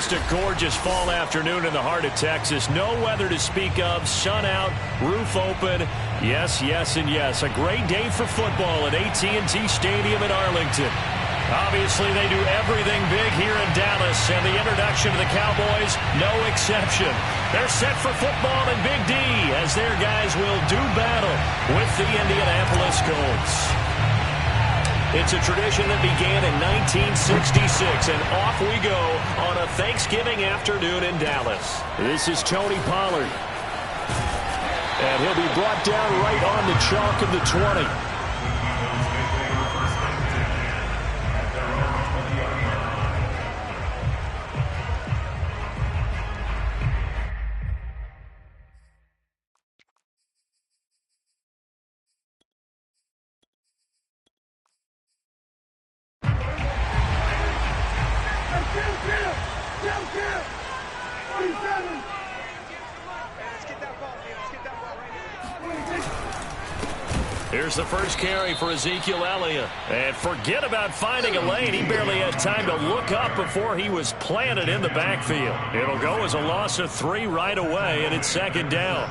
Just a gorgeous fall afternoon in the heart of Texas. No weather to speak of. Sun out, roof open. Yes, yes, and yes. A great day for football at AT&T Stadium in Arlington. Obviously, they do everything big here in Dallas, and the introduction of the Cowboys, no exception. They're set for football in Big D as their guys will do battle with the Indianapolis Colts. It's a tradition that began in 1966, and off we go on a Thanksgiving afternoon in Dallas. This is Tony Pollard. And he'll be brought down right on the chalk of the 20. Here's the first carry for Ezekiel Elliott. And forget about finding a lane. He barely had time to look up before he was planted in the backfield. It'll go as a loss of 3 right away, and it's second down.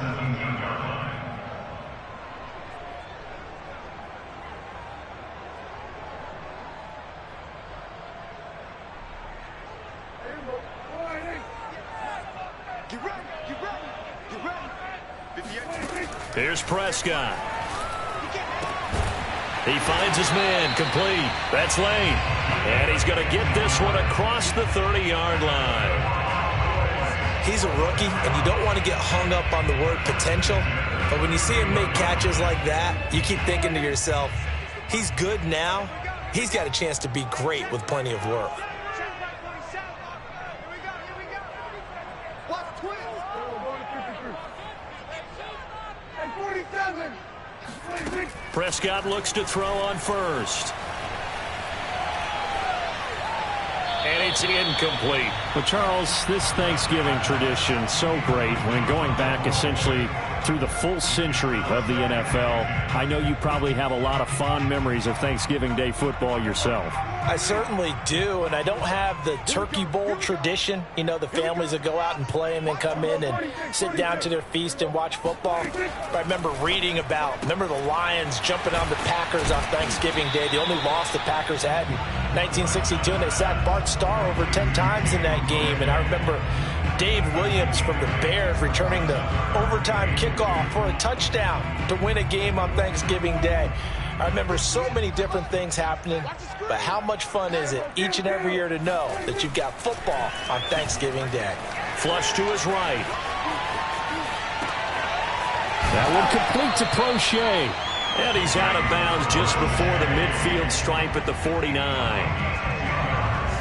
Here's Prescott. He finds his man, complete. That's Lane. And he's going to get this one across the 30-yard line. He's a rookie, and you don't want to get hung up on the word potential. But when you see him make catches like that, you keep thinking to yourself, he's good now. He's got a chance to be great with plenty of work. Prescott looks to throw on first. And it's incomplete. Well, Charles, this Thanksgiving tradition, so great. When going back essentially through the full century of the NFL, I know you probably have a lot of fond memories of Thanksgiving Day football yourself. I certainly do, and I don't have the Turkey Bowl tradition. You know, the families that go out and play and then come in and sit down to their feast and watch football. But I remember reading remember the Lions jumping on the Packers on Thanksgiving Day, the only loss the Packers had in 1962, and they sacked Bart Starr over 10 times in that game. And I remember Dave Williams from the Bears returning the overtime kickoff for a touchdown to win a game on Thanksgiving Day. I remember so many different things happening, but how much fun is it each and every year to know that you've got football on Thanksgiving Day? Flush to his right. That one complete to Prochet. And he's out of bounds just before the midfield stripe at the 49.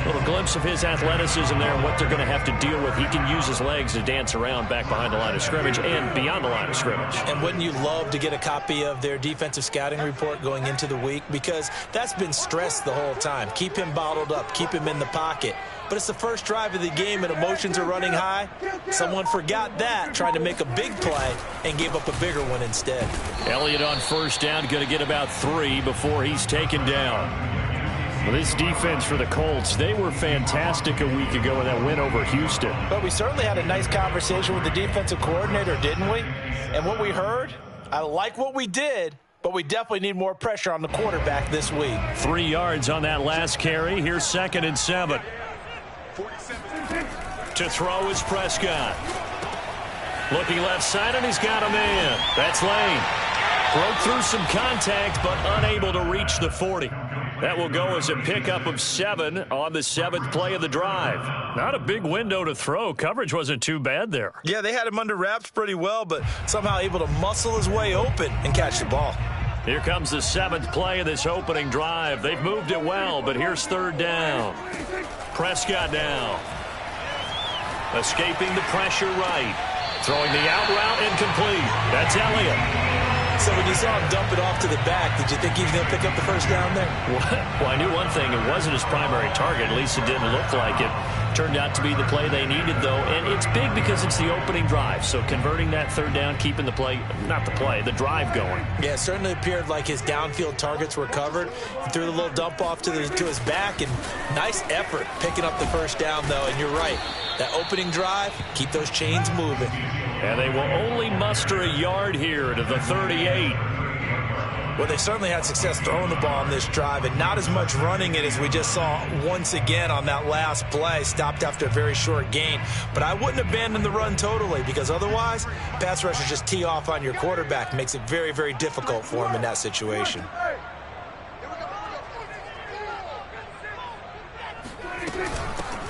Little glimpse of his athleticism there and what they're going to have to deal with. He can use his legs to dance around back behind the line of scrimmage and beyond the line of scrimmage. And wouldn't you love to get a copy of their defensive scouting report going into the week? Because that's been stressed the whole time. Keep him bottled up. Keep him in the pocket. But it's the first drive of the game and emotions are running high. Someone forgot that, trying to make a big play and gave up a bigger one instead. Elliott on first down, going to get about 3 before he's taken down. Well, this defense for the Colts, they were fantastic a week ago in that win over Houston. But we certainly had a nice conversation with the defensive coordinator, didn't we? And what we heard, I like what we did, but we definitely need more pressure on the quarterback this week. 3 yards on that last carry. Here's 2nd and 7. To throw is Prescott. Looking left side, and he's got a man. That's Lane. Broke through some contact, but unable to reach the 40. That will go as a pickup of 7 on the 7th play of the drive. Not a big window to throw. Coverage wasn't too bad there. Yeah, they had him under wraps pretty well, but somehow able to muscle his way open and catch the ball. Here comes the 7th play of this opening drive. They've moved it well, but here's 3rd down. Prescott now. Escaping the pressure right. Throwing the out route incomplete. That's Elliott. So when you saw him dump it off to the back, did you think he was going to pick up the first down there? Well, I knew one thing. It wasn't his primary target. At least it didn't look like it. Turned out to be the play they needed, though. And it's big because it's the opening drive. So converting that third down, keeping the play, not the play, the drive going. Yeah, it certainly appeared like his downfield targets were covered. He threw the little dump off to his back, and nice effort picking up the first down, though. And you're right. That opening drive, keep those chains moving. And they will only muster a yard here to the 38. Well, they certainly had success throwing the ball on this drive, and not as much running it as we just saw once again on that last play. Stopped after a very short gain. But I wouldn't abandon the run totally, because otherwise, pass rushers just tee off on your quarterback. Makes it very, very difficult for him in that situation.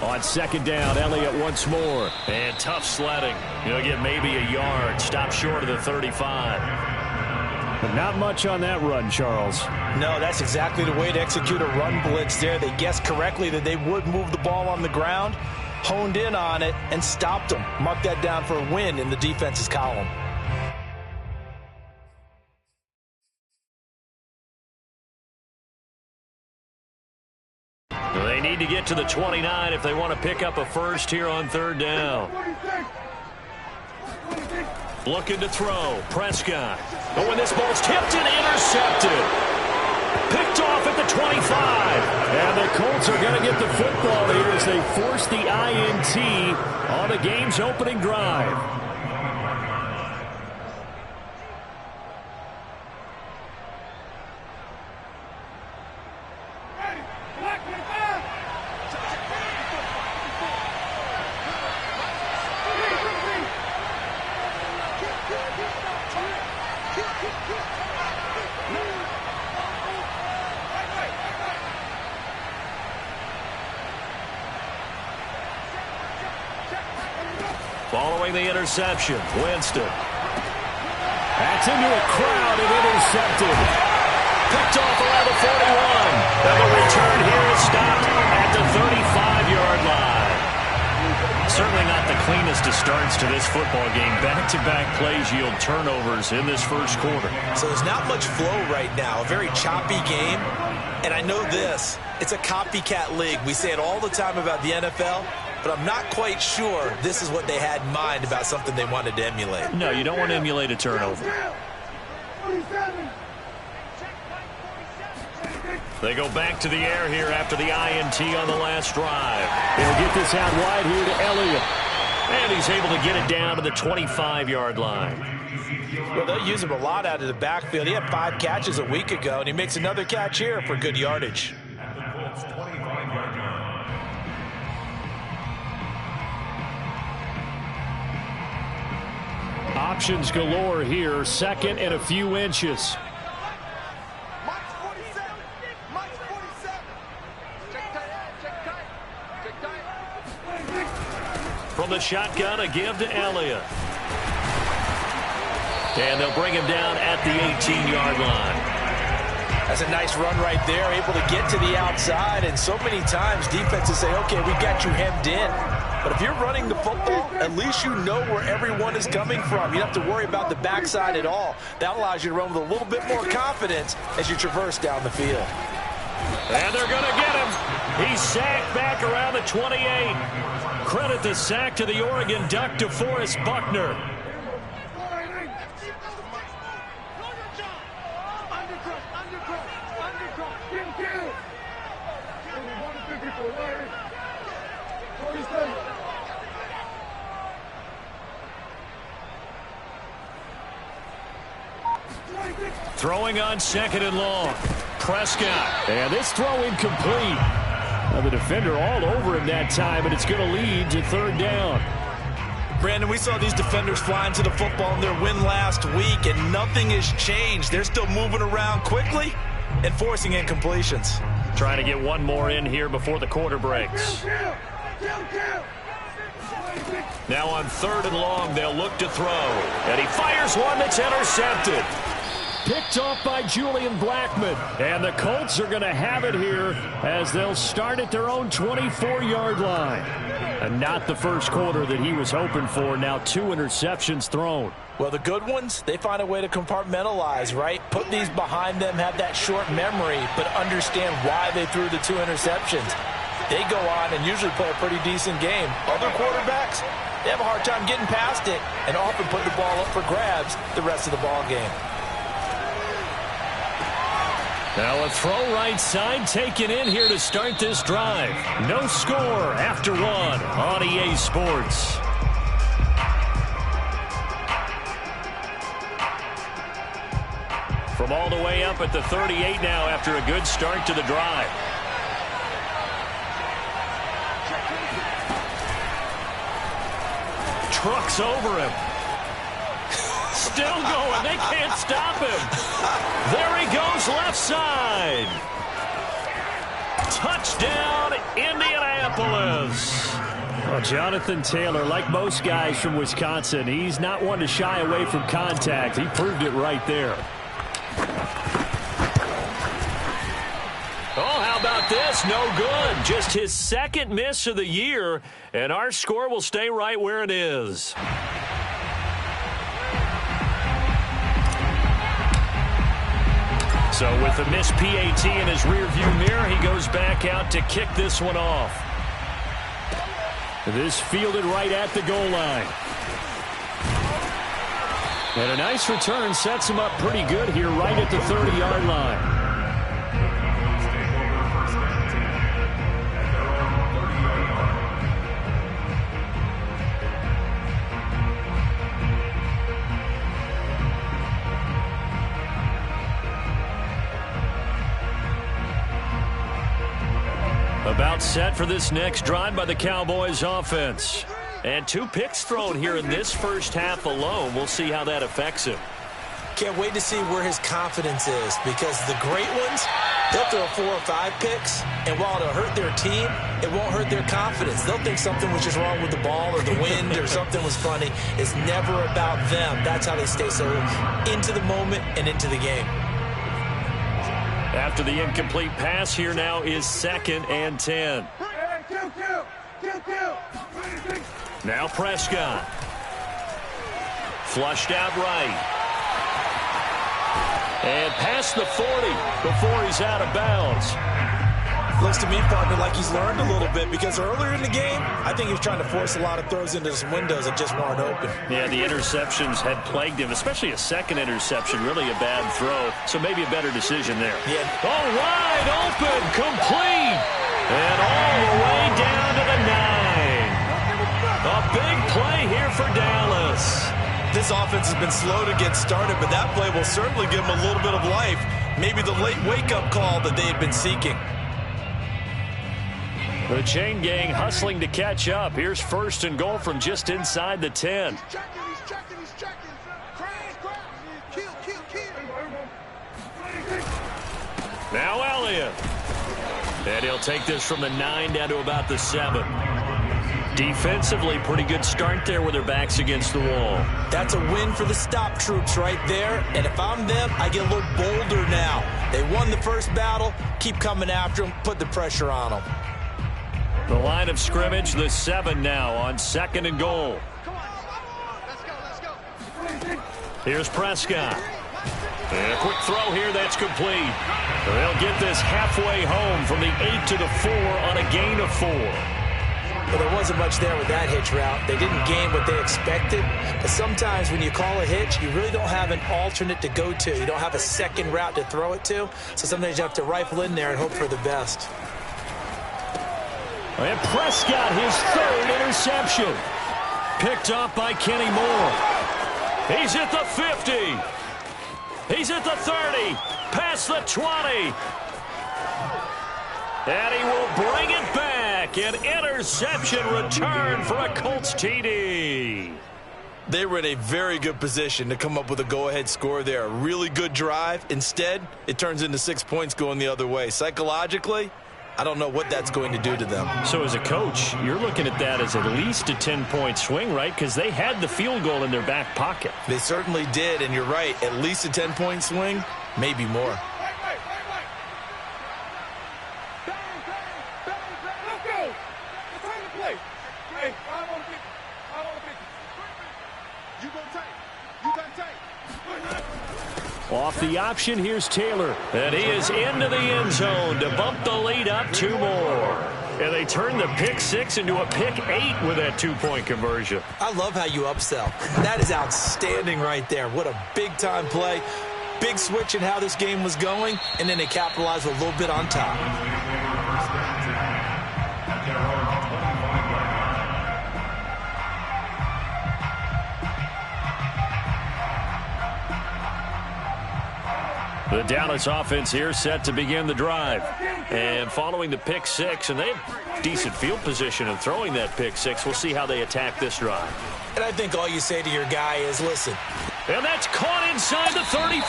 On second down, Elliott once more. And tough sledding. He'll get maybe a yard. Stop short of the 35. But not much on that run, Charles. No, that's exactly the way to execute a run blitz there. They guessed correctly that they would move the ball on the ground, honed in on it, and stopped them. Mark that down for a win in the defense's column. They need to get to the 29 if they want to pick up a first here on third down. Looking to throw. Prescott. But when this ball's tipped and intercepted. Picked off at the 25. And the Colts are going to get the football here as they force the INT on the game's opening drive. Following the interception, Winston. That's into a crowd and intercepted. Picked off around the 41. And the return here is stopped at the 35-yard line. Certainly not the cleanest of starts to this football game. Back-to-back plays yield turnovers in this first quarter. So there's not much flow right now. A very choppy game. And I know this. It's a copycat league. We say it all the time about the NFL. But I'm not quite sure this is what they had in mind about something they wanted to emulate. No, you don't want to emulate a turnover. They go back to the air here after the INT on the last drive. They'll get this out wide here to Elliott. And he's able to get it down to the 25-yard line. Well, they'll use him a lot out of the backfield. He had 5 catches a week ago, and he makes another catch here for good yardage. Options galore here. Second and a few inches. From the shotgun, a give to Elliott. And they'll bring him down at the 18-yard line. That's a nice run right there, able to get to the outside. And so many times defenses say, okay, we got you hemmed in. But if you're running the football, at least you know where everyone is coming from. You don't have to worry about the backside at all. That allows you to run with a little bit more confidence as you traverse down the field. And they're going to get him. He's sacked back around the 28. Credit the sack to the Oregon Duck, DeForest Buckner. Throwing on second and long. Prescott. And this throw incomplete. Now the defender all over him that time, and it's going to lead to third down. Brandon, we saw these defenders flying to the football in their win last week, and nothing has changed. They're still moving around quickly and forcing incompletions. Trying to get one more in here before the quarter breaks. Now on third and long, they'll look to throw. And he fires one that's intercepted. Picked off by Julian Blackmon. And the Colts are going to have it here as they'll start at their own 24-yard line. And not the first quarter that he was hoping for. Now 2 interceptions thrown. Well, the good ones, they find a way to compartmentalize, right? Put these behind them, have that short memory, but understand why they threw the 2 interceptions. They go on and usually play a pretty decent game. Other quarterbacks, they have a hard time getting past it and often put the ball up for grabs the rest of the ball game. Now a throw right side taken in here to start this drive. No score after 1 on EA Sports. From all the way up at the 38 now after a good start to the drive. Trucks over him. Still going. They can't stop him. There he goes left side. Touchdown, Indianapolis. Well, Jonathan Taylor, like most guys from Wisconsin, he's not one to shy away from contact. He proved it right there. Oh, how about this? No good. Just his second miss of the year, and our score will stay right where it is. So with a missed PAT in his rearview mirror, he goes back out to kick this one off. This fielded right at the goal line. And a nice return sets him up pretty good here right at the 30-yard line. About set for this next drive by the Cowboys offense. And 2 picks thrown here in this first half alone. We'll see how that affects him. Can't wait to see where his confidence is, because the great ones, they'll throw 4 or 5 picks, and while it'll hurt their team, it won't hurt their confidence. They'll think something was just wrong with the ball or the wind or something was funny. It's never about them. That's how they stay so into the moment and into the game. After the incomplete pass, here now is 2nd and 10. Now Prescott. Flushed out right. And past the 40 before he's out of bounds. Looks to me, partner, like he's learned a little bit, because earlier in the game, I think he was trying to force a lot of throws into some windows that just weren't open. Yeah, the interceptions had plagued him, especially a second interception, really a bad throw. So maybe a better decision there. Yeah. Oh, wide open, complete. And all the way down to the 9. A big play here for Dallas. This offense has been slow to get started, but that play will certainly give them a little bit of life. Maybe the late wake-up call that they had been seeking. The chain gang hustling to catch up. Here's 1st and goal from just inside the 10. He's checking. Now Elliott. And he'll take this from the 9 down to about the 7. Defensively, pretty good start there with their backs against the wall. That's a win for the stop troops right there. And if I'm them, I get a little bolder now. They won the first battle. Keep coming after them. Put the pressure on them. The line of scrimmage, the 7 now on 2nd and goal. Let's go. Here's Prescott. And a quick throw here, that's complete. They'll get this halfway home from the 8 to the 4 on a gain of 4. But there wasn't much there with that hitch route. They didn't gain what they expected. But sometimes when you call a hitch, you really don't have an alternate to go to. You don't have a second route to throw it to. So sometimes you have to rifle in there and hope for the best. And Prescott, his 3rd interception. Picked up by Kenny Moore. He's at the 50. He's at the 30. Past the 20. And he will bring it back. An interception return for a Colts TD. They were in a very good position to come up with a go-ahead score there. A really good drive. Instead, it turns into 6 points going the other way. Psychologically, I don't know what that's going to do to them. So as a coach, you're looking at that as at least a 10-point swing, right? Because they had the field goal in their back pocket. They certainly did, and you're right. At least a 10-point swing, maybe more. Off the option, here's Taylor. And he is into the end zone to bump the lead up 2 more. And they turn the pick 6 into a pick 8 with that 2-point conversion. I love how you upsell. That is outstanding right there. What a big-time play. Big switch in how this game was going, and then they capitalized a little bit on top. The Dallas offense here set to begin the drive. And following the pick 6, and they have decent field position in throwing that pick 6. We'll see how they attack this drive. And I think all you say to your guy is, listen. And that's caught inside the 35.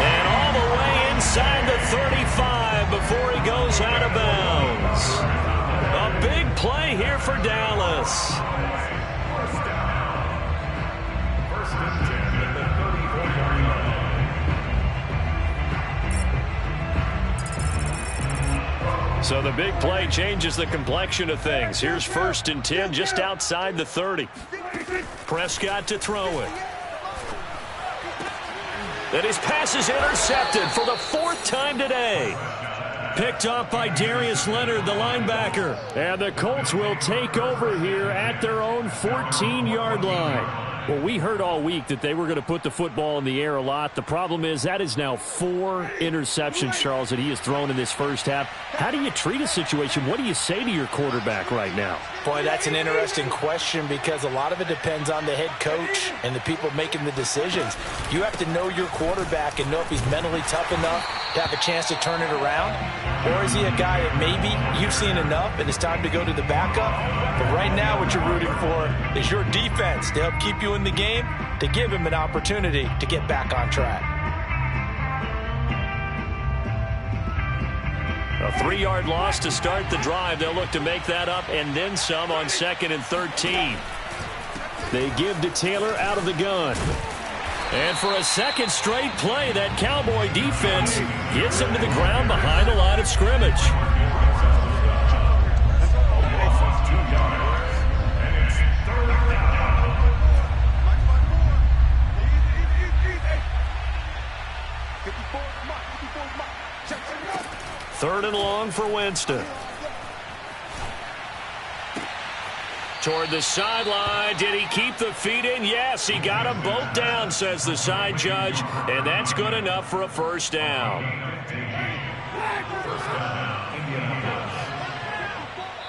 And all the way inside the 35 before he goes out of bounds. A big play here for Dallas. So the big play changes the complexion of things. Here's 1st and 10 just outside the 30. Prescott to throw it. And his pass is intercepted for the 4th time today. Picked off by Darius Leonard, the linebacker. And the Colts will take over here at their own 14-yard line. Well, we heard all week that they were going to put the football in the air a lot. The problem is that is now 4 interceptions, Charles, that he has thrown in this first half. How do you treat a situation? What do you say to your quarterback right now? Boy, that's an interesting question because a lot of it depends on the head coach and the people making the decisions. You have to know your quarterback and know if he's mentally tough enough to have a chance to turn it around. Or is he a guy that maybe you've seen enough and it's time to go to the backup? But right now what you're rooting for is your defense to help keep you in the game, to give him an opportunity to get back on track. A 3-yard loss to start the drive. They'll look to make that up and then some on 2nd and 13. They give to Taylor out of the gun. And for a second straight play, that Cowboy defense gets him to the ground behind the line of scrimmage. Third and long for Winston. Toward the sideline. Did he keep the feet in? Yes, he got them both down, says the side judge. And that's good enough for a first down.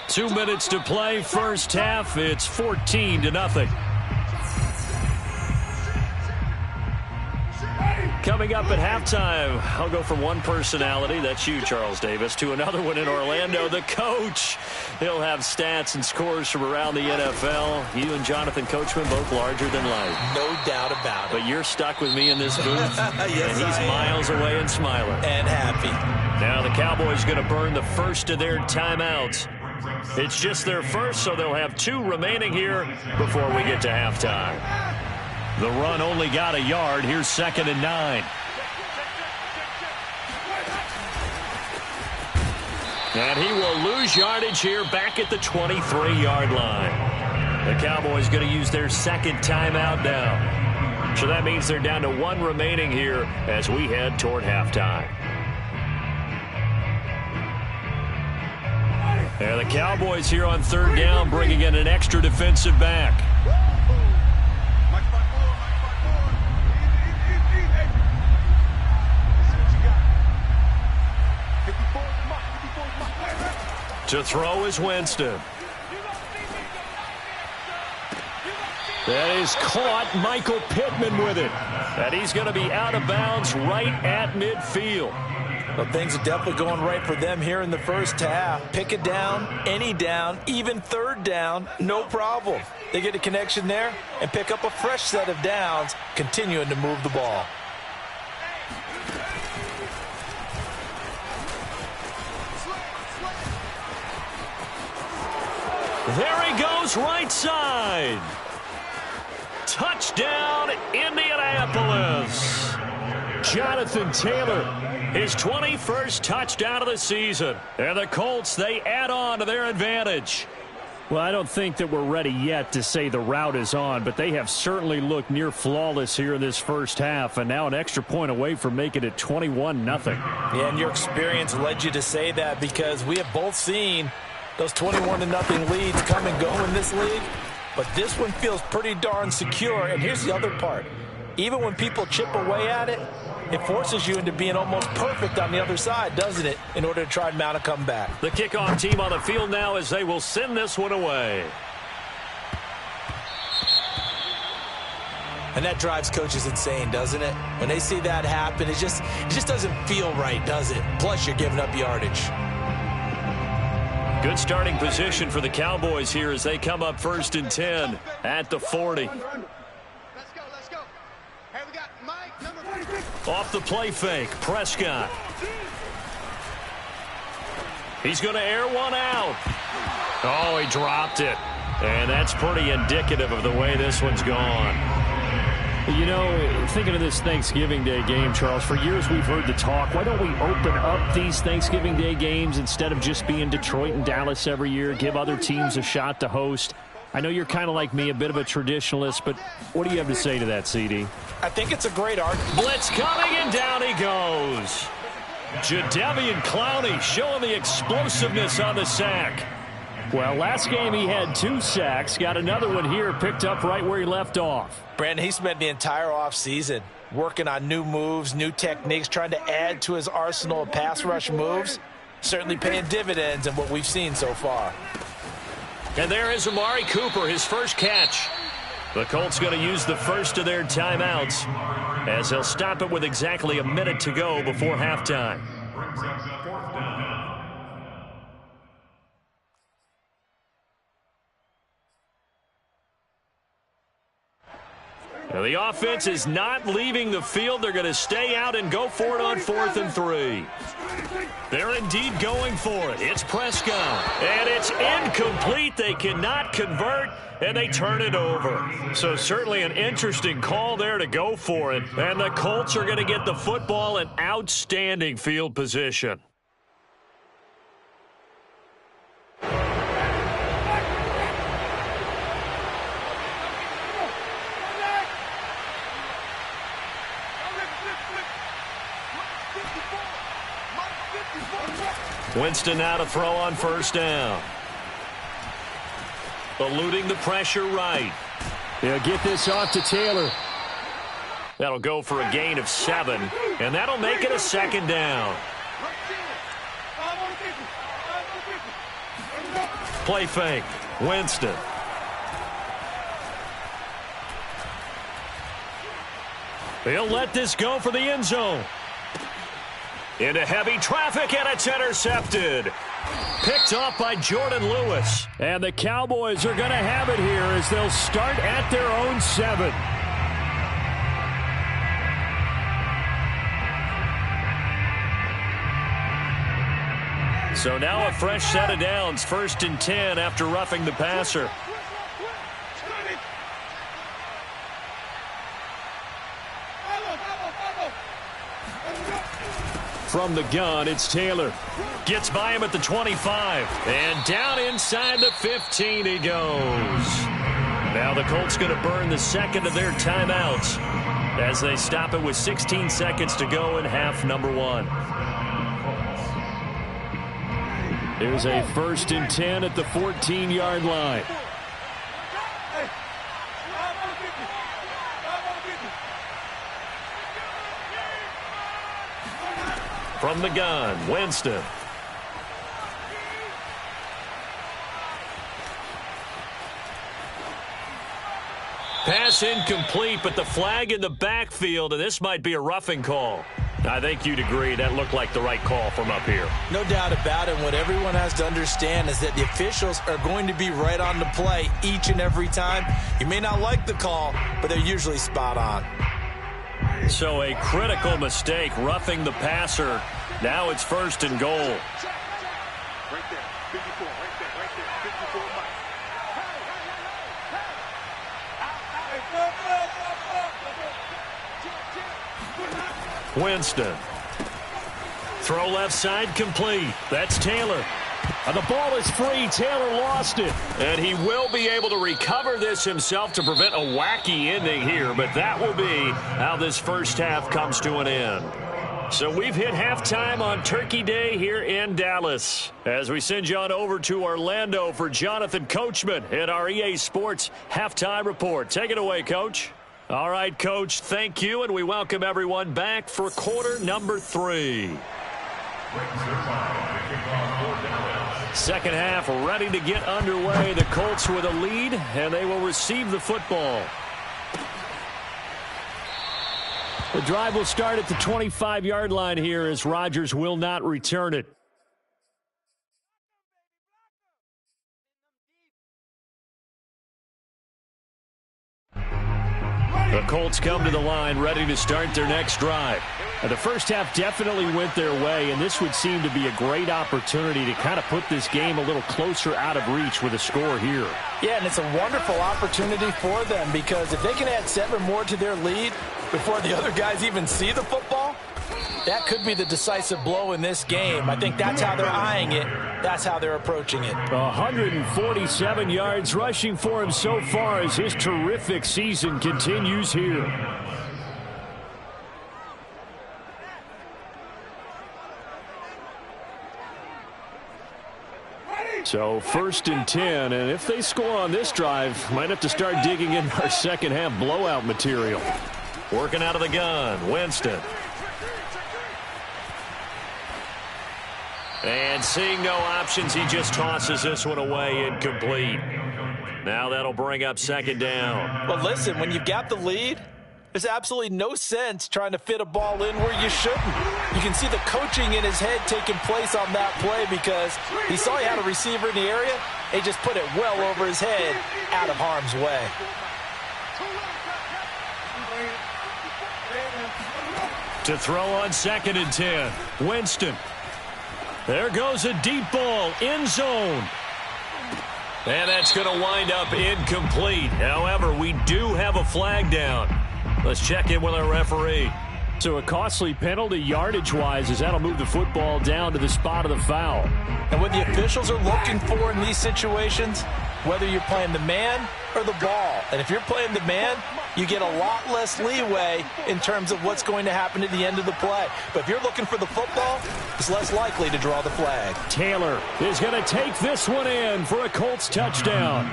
2 minutes to play, first half. It's 14-0. Coming up at halftime, I'll go from one personality, that's you, Charles Davis, to another one in Orlando, the coach. He'll have stats and scores from around the NFL. You and Jonathan Coachman, both larger than life. No doubt about it. But you're stuck with me in this booth, yes, and he's miles away and smiling. And happy. Now the Cowboys going to burn the first of their timeouts. It's just their first, so they'll have 2 remaining here before we get to halftime. The run only got a yard. Here's 2nd and 9. And he will lose yardage here back at the 23-yard line. The Cowboys going to use their 2nd timeout now. So that means they're down to 1 remaining here as we head toward halftime. And the Cowboys here on 3rd down bringing in an extra defensive back. To throw is Winston. That is caught. Michael Pittman with it. And he's going to be out of bounds right at midfield. Well, things are definitely going right for them here in the first half. Pick it down, any down, even 3rd down, no problem. They get a connection there and pick up a fresh set of downs, continuing to move the ball. There he goes, right side. Touchdown, Indianapolis. Jonathan Taylor, his 21st touchdown of the season. And the Colts, they add on to their advantage. Well, I don't think that we're ready yet to say the route is on, but they have certainly looked near flawless here in this first half, and now an extra point away from making it 21-0. Yeah, and your experience led you to say that, because we have both seen those 21-0 leads come and go in this league, but this one feels pretty darn secure. And here's the other part. Even when people chip away at it, it forces you into being almost perfect on the other side, doesn't it, in order to try and mount a comeback. The kickoff team on the field now as they will send this one away. And that drives coaches insane, doesn't it? When they see that happen, it just doesn't feel right, does it? Plus, you're giving up yardage. Good starting position for the Cowboys here as they come up 1st and 10 at the 40. Let's go, let's go. Hey, we got Mike, number 46. Off the play fake, Prescott. He's going to air one out. Oh, he dropped it. And that's pretty indicative of the way this one's gone. You know, thinking of this Thanksgiving Day game, Charles, for years we've heard the talk, why don't we open up these Thanksgiving Day games instead of just being Detroit and Dallas every year, give other teams a shot to host? I know you're kind of like me, a bit of a traditionalist, but what do you have to say to that, CD? I think it's a great argument. Blitz coming, and down he goes. Jadeveon Clowney showing the explosiveness on the sack. Well, last game he had 2 sacks, got another one here, picked up right where he left off. Brandon, he spent the entire offseason working on new moves, new techniques, trying to add to his arsenal of pass rush moves. Certainly paying dividends in what we've seen so far. And there is Amari Cooper, his first catch. The Colts going to use the first of their timeouts as they'll stop it with exactly a minute to go before halftime. Now the offense is not leaving the field. They're going to stay out and go for it on 4th and 3. They're indeed going for it. It's Prescott. And it's incomplete. They cannot convert, and they turn it over. So certainly an interesting call there to go for it. And the Colts are going to get the football in outstanding field position. Winston now to throw on 1st down. Eluding the pressure right. They'll get this off to Taylor. That'll go for a gain of 7, and that'll make it a 2nd down. Play fake. Winston. They'll let this go for the end zone. Into heavy traffic, and it's intercepted. Picked off by Jordan Lewis. And the Cowboys are going to have it here as they'll start at their own 7. So now a fresh set of downs, 1st and 10 after roughing the passer. From the gun, it's Taylor. Gets by him at the 25. And down inside the 15 he goes. Now the Colts going to burn the 2nd of their timeouts as they stop it with 16 seconds to go in half number 1. There's a 1st and 10 at the 14-yard line. From the gun, Winston. Pass incomplete, but the flag in the backfield, and this might be a roughing call. I think you'd agree that looked like the right call from up here. No doubt about it. What everyone has to understand is that the officials are going to be right on the play each and every time. You may not like the call, but they're usually spot on. So a critical mistake, roughing the passer. Now it's 1st and goal. Right there, 54, right there, 54, Mike. Winston. Throw left side complete. That's Taylor. And the ball is free. Taylor lost it. And he will be able to recover this himself to prevent a wacky ending here. But that will be how this first half comes to an end. So we've hit halftime on Turkey Day here in Dallas. As we send you on over to Orlando for Jonathan Coachman at our EA Sports Halftime Report. Take it away, Coach. All right, Coach, thank you, and we welcome everyone back for quarter number 3. Second half ready to get underway. The Colts with a lead, and they will receive the football. The drive will start at the 25-yard line here as Rodgers will not return it. The Colts come to the line ready to start their next drive. The first half definitely went their way, and this would seem to be a great opportunity to kind of put this game a little closer out of reach with a score here. Yeah, and it's a wonderful opportunity for them because if they can add 7 more to their lead before the other guys even see the football, that could be the decisive blow in this game. I think that's how they're eyeing it. That's how they're approaching it. 147 yards rushing for him so far as his terrific season continues here. So 1st and 10, and if they score on this drive, might have to start digging in our second half blowout material. Working out of the gun, Winston. And seeing no options, he just tosses this one away, incomplete. Now that'll bring up 2nd down. Well, listen, when you've got the lead, there's absolutely no sense trying to fit a ball in where you shouldn't. You can see the coaching in his head taking place on that play because he saw he had a receiver in the area. He just put it well over his head out of harm's way. To throw on 2nd and 10, Winston. There goes a deep ball, end zone. And that's going to wind up incomplete. However, we do have a flag down. Let's check in with our referee. So a costly penalty yardage-wise as that'll move the football down to the spot of the foul. And what the officials are looking for in these situations, whether you're playing the man or the ball. And if you're playing the man, you get a lot less leeway in terms of what's going to happen at the end of the play. But if you're looking for the football, it's less likely to draw the flag. Taylor is going to take this one in for a Colts touchdown.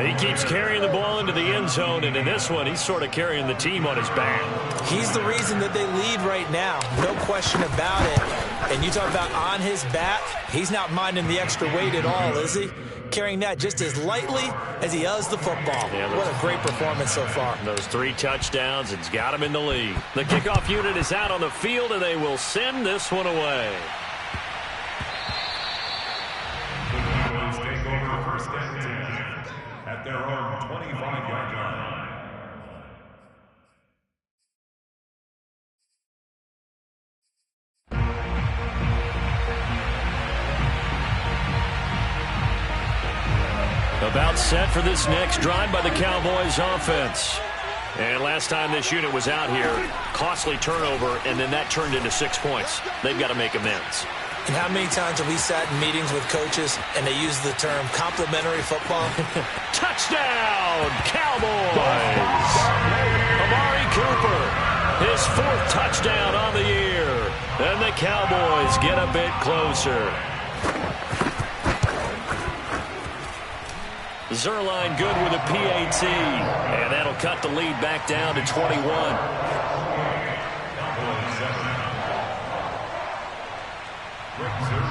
He keeps carrying the ball into the end zone, and in this one, he's sort of carrying the team on his back. He's the reason that they lead right now, no question about it. And you talk about on his back, he's not minding the extra weight at all, is he? Carrying that just as lightly as he does the football. Yeah, what a great performance so far. Those 3 touchdowns, it's got him in the lead. The kickoff unit is out on the field, and they will send this one away. The Cowboys take over 1st and 10 at their own 25-yard line. About set for this next drive by the Cowboys offense. And last time this unit was out here, costly turnover, and then that turned into 6 points. They've got to make amends. And how many times have we sat in meetings with coaches and they use the term complimentary football? Touchdown, Cowboys! Amari Cooper, his 4th touchdown on the year. And the Cowboys get a bit closer. Zerline good with a PAT, and that'll cut the lead back down to 21.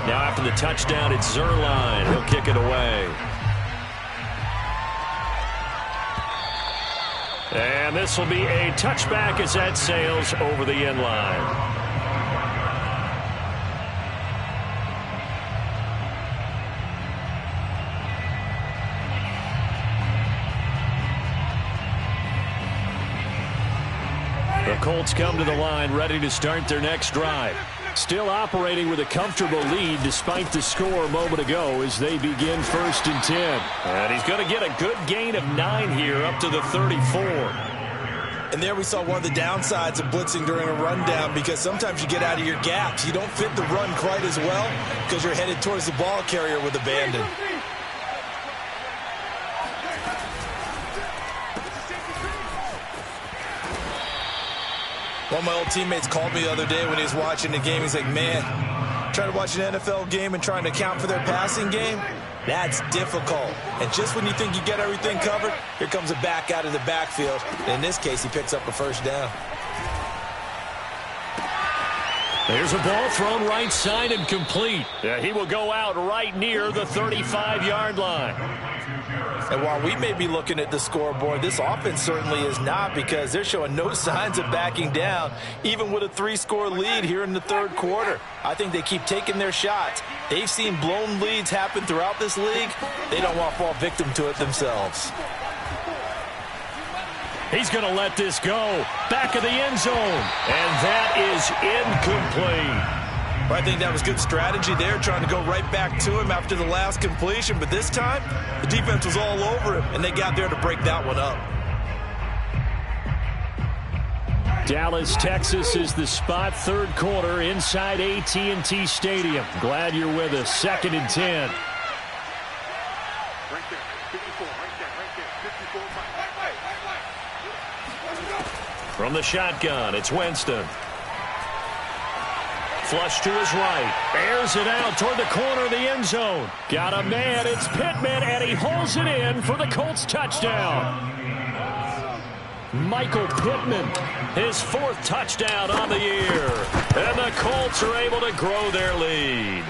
Now after the touchdown, it's Zerline. He'll kick it away. And this will be a touchback as that sails over the end line. The Colts come to the line ready to start their next drive. Still operating with a comfortable lead despite the score a moment ago as they begin 1st and 10. And he's going to get a good gain of 9 here up to the 34. And there we saw one of the downsides of blitzing during a rundown, because sometimes you get out of your gaps. You don't fit the run quite as well because you're headed towards the ball carrier with abandon. One of my old teammates called me the other day when he was watching the game. He's like, man, trying to watch an NFL game and trying to account for their passing game, that's difficult. And just when you think you get everything covered, here comes a back out of the backfield. And in this case, he picks up a first down. There's a ball thrown right side and complete. Yeah, he will go out right near the 35-yard line. And while we may be looking at the scoreboard, this offense certainly is not, because they're showing no signs of backing down, even with a 3-score lead here in the third quarter. I think they keep taking their shots. They've seen blown leads happen throughout this league. They don't want to fall victim to it themselves. He's going to let this go. Back of the end zone. And that is incomplete. I think that was good strategy there, trying to go right back to him after the last completion. But this time, the defense was all over him, and they got there to break that one up. Dallas, Texas is the spot, third quarter, inside AT&T Stadium. Glad you're with us. 2nd and 10. From the shotgun, it's Winston. Flush to his right. Airs it out toward the corner of the end zone. Got a man. It's Pittman, and he holds it in for the Colts touchdown. Michael Pittman, his 4th touchdown on the year. And the Colts are able to grow their lead.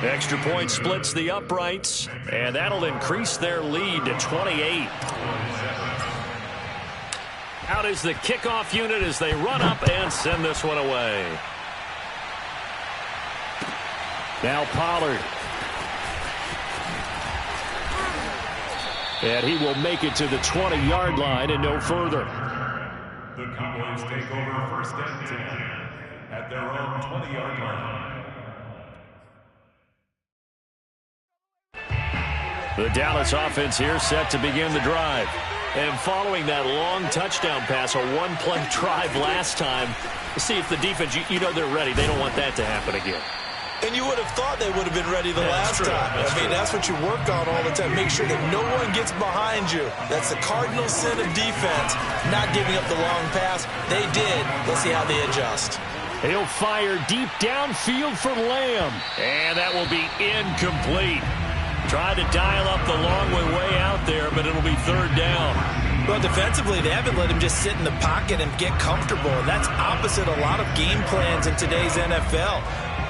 Extra point splits the uprights, and that'll increase their lead to 28. Out is the kickoff unit as they run up and send this one away. Now Pollard. And he will make it to the 20-yard line and no further. The Cowboys take over 1st and 10 at their own 20-yard line. The Dallas offense here set to begin the drive. And following that long touchdown pass, a one-play drive last time, see if the defense, you know they're ready. They don't want that to happen again. And you would have thought they would have been ready the last time. That's what you work on all the time. Make sure that no one gets behind you. That's the cardinal sin of defense, not giving up the long pass. They did. Let's see how they adjust. He'll fire deep downfield for Lamb. And that will be incomplete. Tried to dial up the long way out there, but it'll be 3rd down. Well, defensively, they haven't let him just sit in the pocket and get comfortable. And that's opposite a lot of game plans in today's NFL.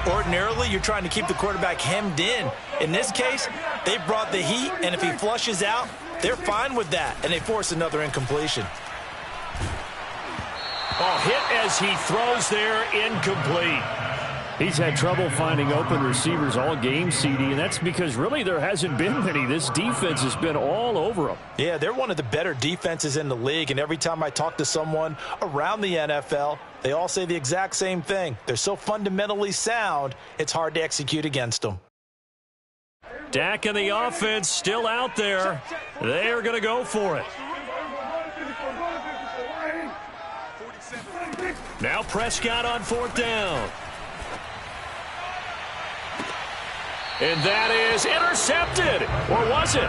Ordinarily, you're trying to keep the quarterback hemmed in. In this case, they brought the heat, and if he flushes out, they're fine with that, and they force another incompletion. Oh, hit as he throws there, incomplete. He's had trouble finding open receivers all game, CD, and that's because really there hasn't been many. This defense has been all over them. Yeah, they're one of the better defenses in the league, and every time I talk to someone around the NFL, they all say the exact same thing. They're so fundamentally sound, it's hard to execute against them. Dak and the offense still out there. They are going to go for it. Now Prescott on 4th down. And that is intercepted. Or was it?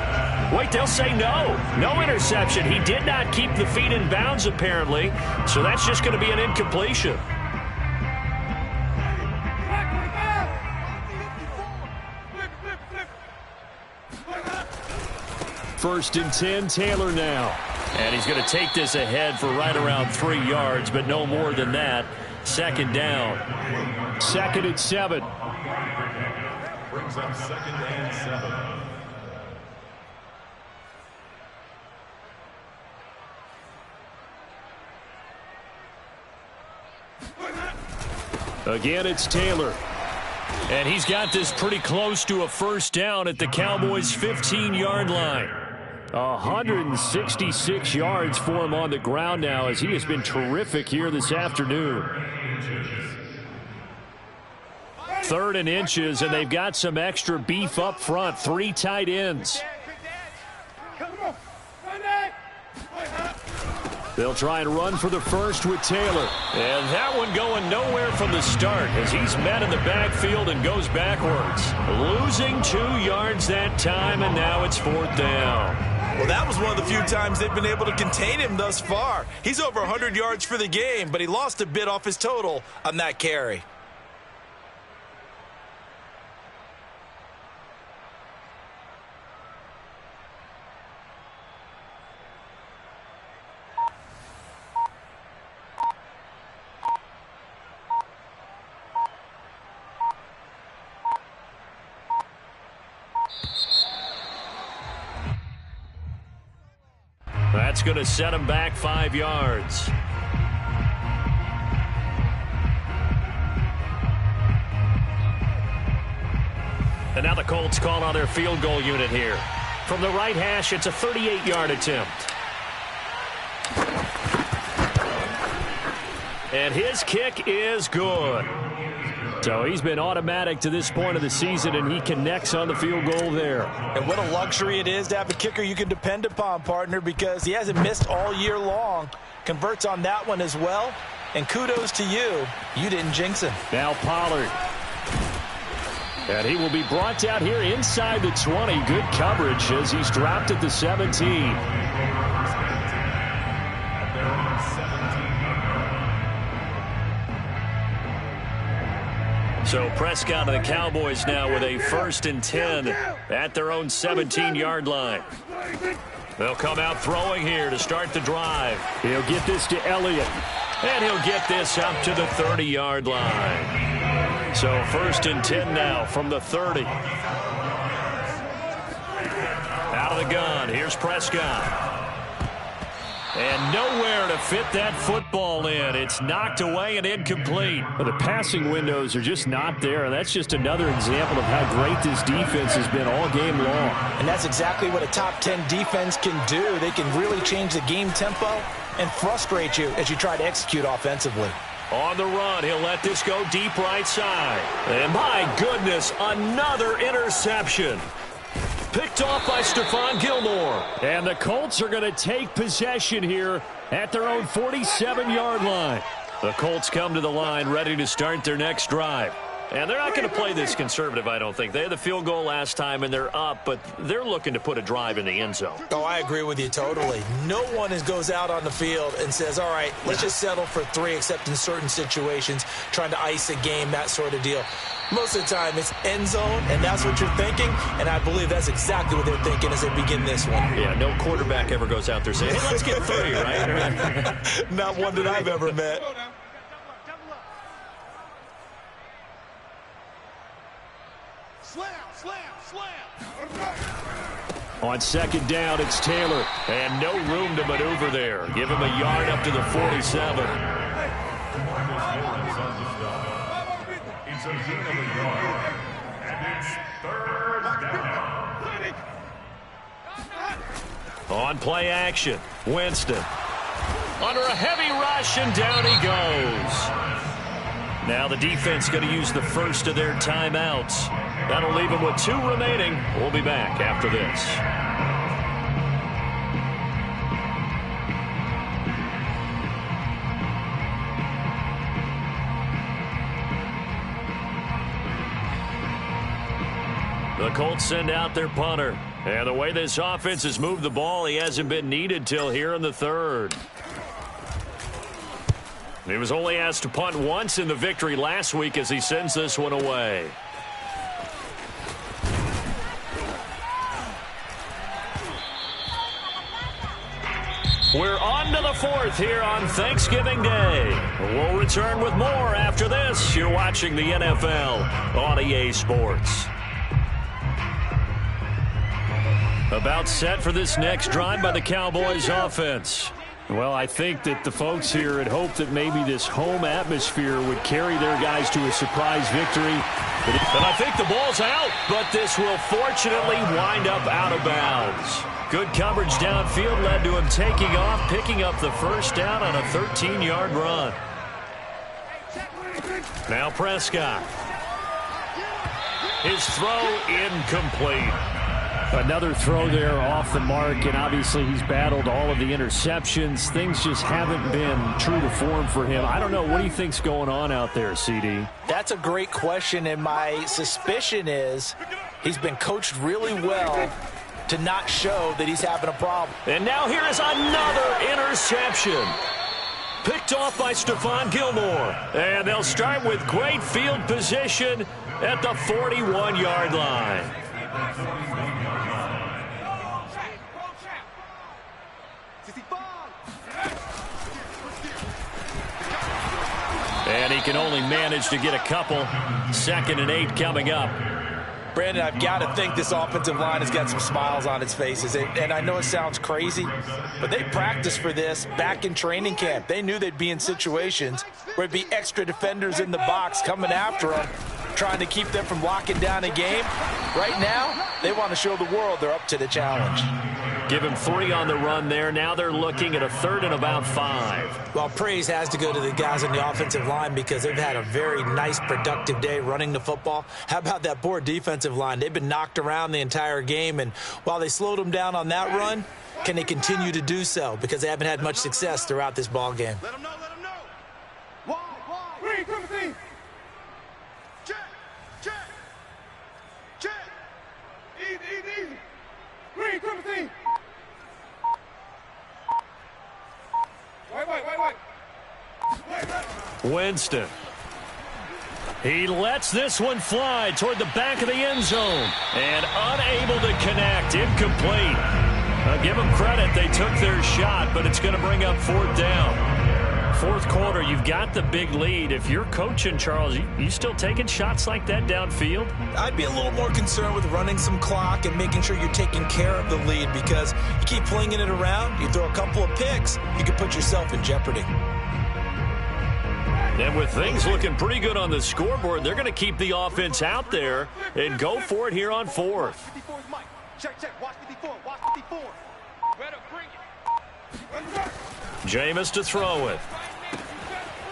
Wait, they'll say no. No interception. He did not keep the feet in bounds, apparently. So that's just going to be an incompletion. First and 10, Taylor now. And he's going to take this ahead for right around 3 yards, but no more than that. 2nd down. 2nd and 7. Brings up 2nd and 7. Again, it's Taylor. And he's got this pretty close to a 1st down at the Cowboys' 15-yard line. 166 yards for him on the ground now, as he has been terrific here this afternoon. 3rd and inches, and they've got some extra beef up front. 3 tight ends. They'll try and run for the first with Taylor. And that one going nowhere from the start as he's met in the backfield and goes backwards. Losing 2 yards that time, and now it's 4th down. Well, that was one of the few times they've been able to contain him thus far. He's over 100 yards for the game, but he lost a bit off his total on that carry. That's going to set him back 5 yards. And now the Colts call on their field goal unit here. From the right hash, it's a 38-yard attempt. And his kick is good. So he's been automatic to this point of the season, and he connects on the field goal there. And what a luxury it is to have a kicker you can depend upon, partner, because he hasn't missed all year long. Converts on that one as well. And kudos to you. You didn't jinx him. Now Pollard. And he will be brought down here inside the 20. Good coverage as he's dropped at the 17. So Prescott and the Cowboys now with a 1st and 10 at their own 17-yard line. They'll come out throwing here to start the drive. He'll get this to Elliott. And he'll get this up to the 30-yard line. So 1st and 10 now from the 30. Out of the gun, here's Prescott. And nowhere to fit that football in. It's knocked away and incomplete. Well, the passing windows are just not there. That's just another example of how great this defense has been all game long. And that's exactly what a top 10 defense can do. They can really change the game tempo and frustrate you as you try to execute offensively. On the run, he'll let this go deep right side. And my goodness, another interception. Picked off by Stephon Gilmore. And the Colts are going to take possession here at their own 47-yard line. The Colts come to the line ready to start their next drive. And they're not going to play this conservative, I don't think. They had the field goal last time, and they're up, but they're looking to put a drive in the end zone. Oh, I agree with you totally. No one goes out on the field and says, all right, let's just settle for 3, except in certain situations, trying to ice a game, that sort of deal. Most of the time, it's end zone, and that's what you're thinking, and I believe that's exactly what they're thinking as they begin this one. Yeah, no quarterback ever goes out there saying, hey, let's get 3, right? Not one that I've ever met. On 2nd down, it's Taylor. And no room to maneuver there. Give him a yard up to the 47. It's a gain of a yard. And it's 3rd down. On play action, Winston. Under a heavy rush, and down he goes. Now the defense going to use the first of their timeouts. That'll leave them with 2 remaining. We'll be back after this. The Colts send out their punter. And the way this offense has moved the ball, he hasn't been needed till here in the 3rd. He was only asked to punt once in the victory last week as he sends this one away. We're on to the 4th here on Thanksgiving Day. We'll return with more after this. You're watching the NFL on EA Sports. About set for this next drive by the Cowboys offense. Well, I think that the folks here had hoped that maybe this home atmosphere would carry their guys to a surprise victory. And I think the ball's out, but this will fortunately wind up out of bounds. Good coverage downfield led to him taking off, picking up the 1st down on a 13-yard run. Now Prescott. His throw incomplete. Another throw there off the mark, and obviously he's battled all of the interceptions. Things just haven't been true to form for him. I don't know. What do you think's going on out there, CD? That's a great question, and my suspicion is he's been coached really well to not show that he's having a problem. And now here is another interception. Picked off by Stephon Gilmore. And they'll start with great field position at the 41-yard line. And he can only manage to get a couple. 2nd and 8 coming up. Brandon, I've got to think this offensive line has got some smiles on its faces. And I know it sounds crazy, but they practiced for this back in training camp. They knew they'd be in situations where it'd be extra defenders in the box coming after them, trying to keep them from locking down a game. Right now, they want to show the world they're up to the challenge. Give him 3 on the run there. Now they're looking at a 3rd and about 5. Well, praise has to go to the guys on the offensive line because they've had a very nice, productive day running the football. How about that poor defensive line? They've been knocked around the entire game, and while they slowed them down on that run, can they continue to do so? Because they haven't had much success throughout this ball game. Let them know, let them know. Wide. Read, Timothy. Check. Easy. Read, Timothy. Wait. Winston. He lets this one fly toward the back of the end zone. And unable to connect. Incomplete. Give them credit. They took their shot, but it's going to bring up 4th down. 4th quarter, you've got the big lead. If you're coaching, Charles, you still taking shots like that downfield? I'd be a little more concerned with running some clock and making sure you're taking care of the lead because you keep flinging it around, you throw a couple of picks, you can put yourself in jeopardy. And with things looking pretty good on the scoreboard, they're going to keep the offense out there and go for it here on 4th. Check. Watch 54. Better bring it. Jameis to throw it.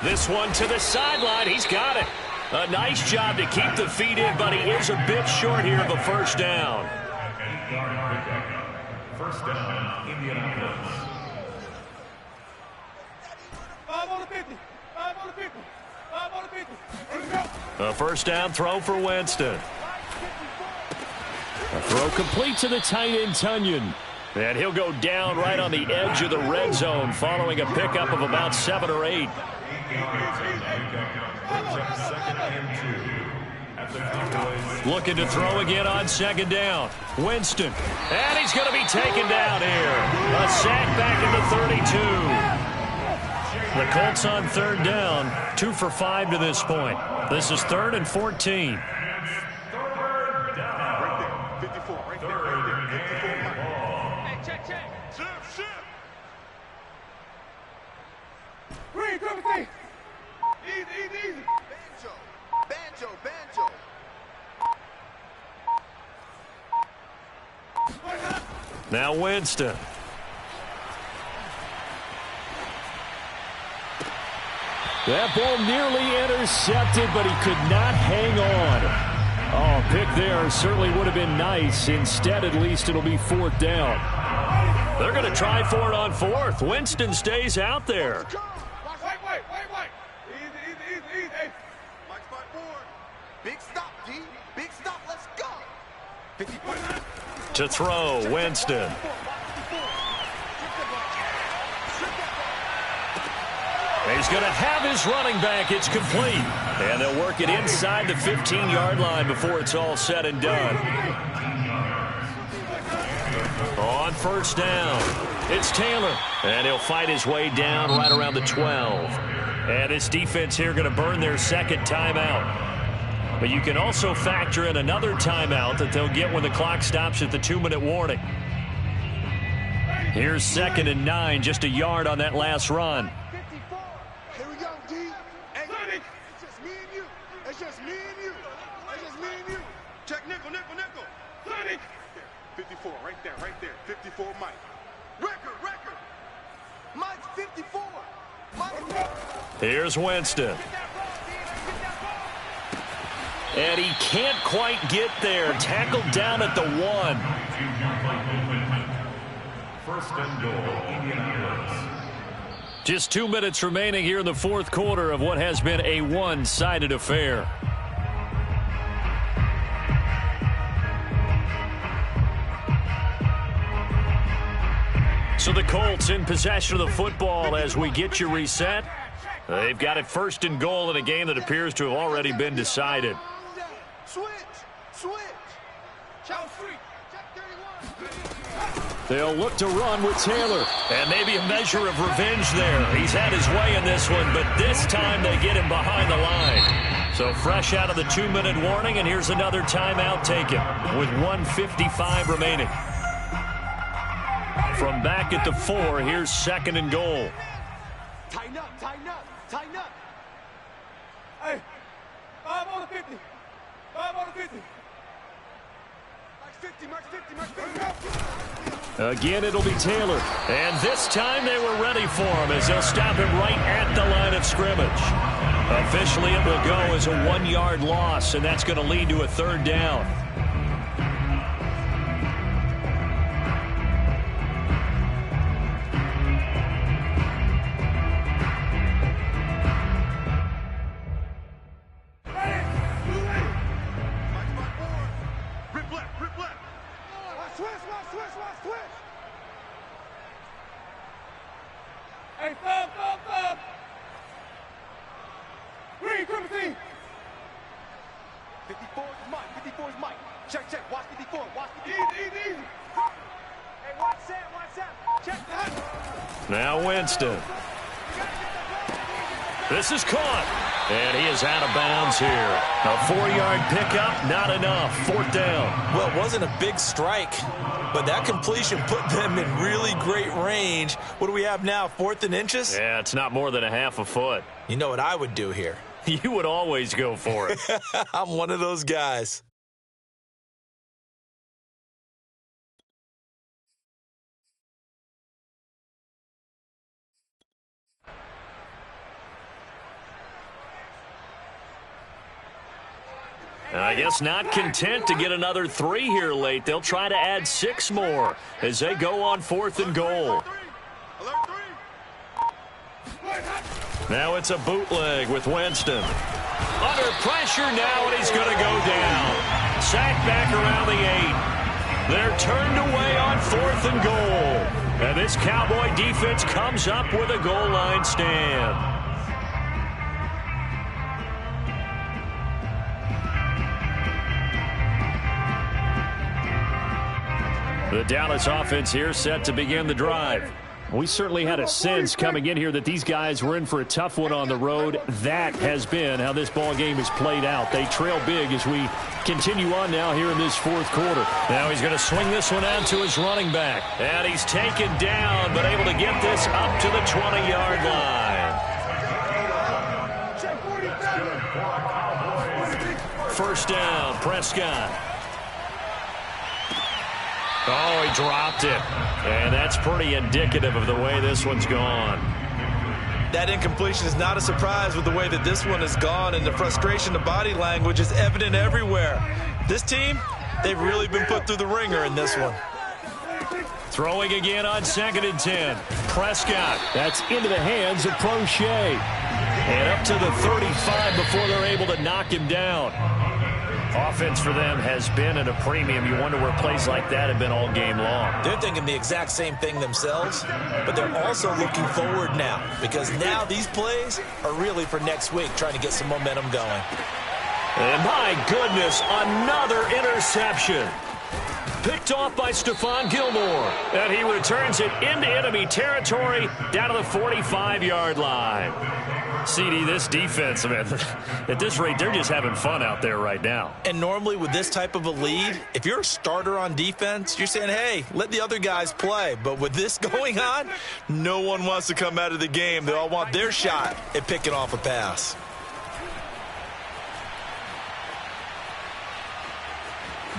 This one to the sideline. He's got it. A nice job to keep the feet in, but he is a bit short here of a 1st down. 1st down, Indianapolis. 5 on the 50. A 1st down throw for Winston. A throw complete to the tight end, Tunyon. And he'll go down right on the edge of the red zone following a pickup of about 7 or 8. 2nd and 2. Looking to throw again on 2nd down. Winston. And he's going to be taken down here. A sack back at the 32. The Colts on 3rd down. 2 for 5 to this point. This is 3rd and 14. Easy. Banjo. Now Winston. That ball nearly intercepted, but he could not hang on. Oh, pick there certainly would have been nice. Instead, at least it'll be 4th down. They're going to try for it on 4th. Winston stays out there. Wait. Easy. Mike spot forward. Big stop, D. Big stop. Let's go. 50. To throw, Winston. He's going to have his running back. It's complete. And they'll work it inside the 15-yard line before it's all said and done. On 1st down, it's Taylor. And he'll fight his way down right around the 12. And this defense here going to burn their 2nd timeout. But you can also factor in another timeout that they'll get when the clock stops at the 2-minute warning. Here's 2nd and 9, just a yard on that last run. Here we go, D. Hey, it's just me and you. Check nickel. 54, right there. 54, Mike. Record. Mike's 54. Here's Winston. And he can't quite get there. Tackled down at the 1. First and goal, Indianapolis. Just 2 minutes remaining here in the fourth quarter of what has been a one-sided affair. So the Colts in possession of the football as we get you reset. They've got it first and goal in a game that appears to have already been decided. Switch. Check 31. They'll look to run with Taylor. And maybe a measure of revenge there. He's had his way in this one, but this time they get him behind the line. So fresh out of the 2-minute warning, and here's another timeout taken with 1:55 remaining. From back at the 4, here's second and goal. Tighten up. Hey, 5 on the 50. 5 on the 50. Max 50. Again, it'll be Taylor. And this time they were ready for him as they'll stop him right at the line of scrimmage. Officially, it will go as a 1-yard loss, and that's going to lead to a third down. Hey, Fab. Green, triple team. 54 is Mike. Check. Watch 54. Easy. Hey, watch that. Check that. Now Winston. This is caught. And he is out of bounds here. A 4-yard pickup, not enough. Fourth down. Well, it wasn't a big strike, but that completion put them in really great range. What do we have now, 4th and inches? Yeah, it's not more than a half a foot. You know what I would do here? You would always go for it. I'm one of those guys. And I guess not content to get another 3 here late. They'll try to add 6 more as they go on 4th and goal. Now it's a bootleg with Winston. Under pressure now, and he's going to go down. Sacked back around the 8. They're turned away on 4th and goal. And this Cowboy defense comes up with a goal line stand. The Dallas offense here set to begin the drive. We certainly had a sense coming in here that these guys were in for a tough one on the road. That has been how this ball game has played out. They trail big as we continue on now here in this fourth quarter. Now he's going to swing this one out to his running back. And he's taken down, but able to get this up to the 20-yard line. First down, Prescott. Oh, he dropped it. And that's pretty indicative of the way this one's gone. That incompletion is not a surprise with the way that this one has gone, and the frustration, the body language is evident everywhere. This team, they've really been put through the ringer in this one. Throwing again on 2nd and 10. Prescott. That's into the hands of Prochet. And up to the 35 before they're able to knock him down. Offense for them has been at a premium. You wonder where plays like that have been all game long. They're thinking the exact same thing themselves, but they're also looking forward now because now these plays are really for next week, trying to get some momentum going. And my goodness, another interception. Picked off by Stephon Gilmore. And he returns it into enemy territory down to the 45-yard line. CD, this defense, man, at this rate, they're just having fun out there right now. And normally with this type of a lead, if you're a starter on defense, you're saying, hey, let the other guys play. But with this going on, no one wants to come out of the game. They all want their shot at picking off a pass.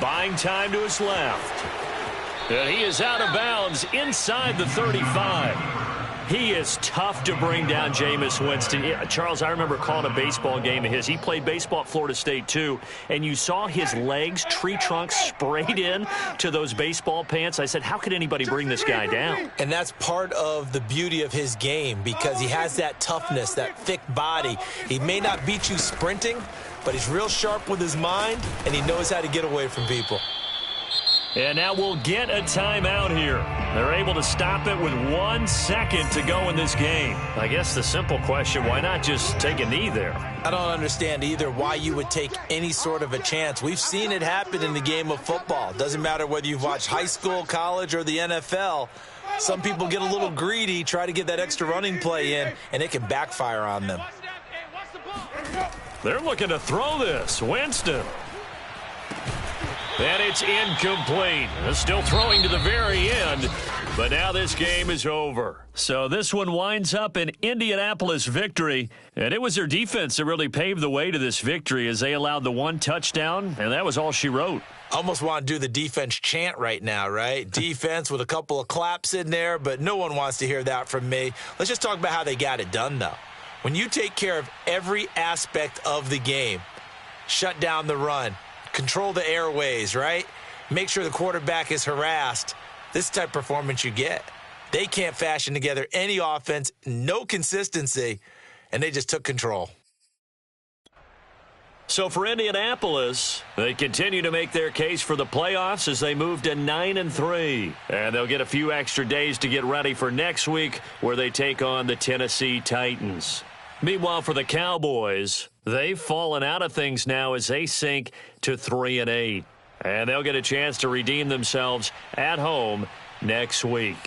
Buying time to his left. And he is out of bounds inside the 35. He is tough to bring down, Jameis Winston. Yeah, Charles, I remember calling a baseball game of his. He played baseball at Florida State, too, and you saw his legs, tree trunks sprayed in to those baseball pants. I said, how could anybody bring this guy down? And that's part of the beauty of his game because he has that toughness, that thick body. He may not beat you sprinting, but he's real sharp with his mind, and he knows how to get away from people. And now we'll get a timeout here. They're able to stop it with 1 second to go in this game. I guess the simple question, why not just take a knee there? I don't understand either why you would take any sort of a chance. We've seen it happen in the game of football. Doesn't matter whether you've watched high school, college, or the NFL. Some people get a little greedy, try to get that extra running play in, and it can backfire on them. They're looking to throw this. Winston. And it's incomplete. Still throwing to the very end, but now this game is over. So this one winds up an Indianapolis victory, and it was their defense that really paved the way to this victory as they allowed the 1 touchdown, and that was all she wrote. Almost want to do the defense chant right now, right? Defense with a couple of claps in there, but no one wants to hear that from me. Let's just talk about how they got it done, though. When you take care of every aspect of the game, shut down the run, control the airways, right? Make sure the quarterback is harassed. This type of performance you get. They can't fashion together any offense, no consistency, and they just took control. So for Indianapolis, they continue to make their case for the playoffs as they move to 9-3. And they'll get a few extra days to get ready for next week where they take on the Tennessee Titans. Meanwhile, for the Cowboys, they've fallen out of things now as they sink to 3-8. And they'll get a chance to redeem themselves at home next week.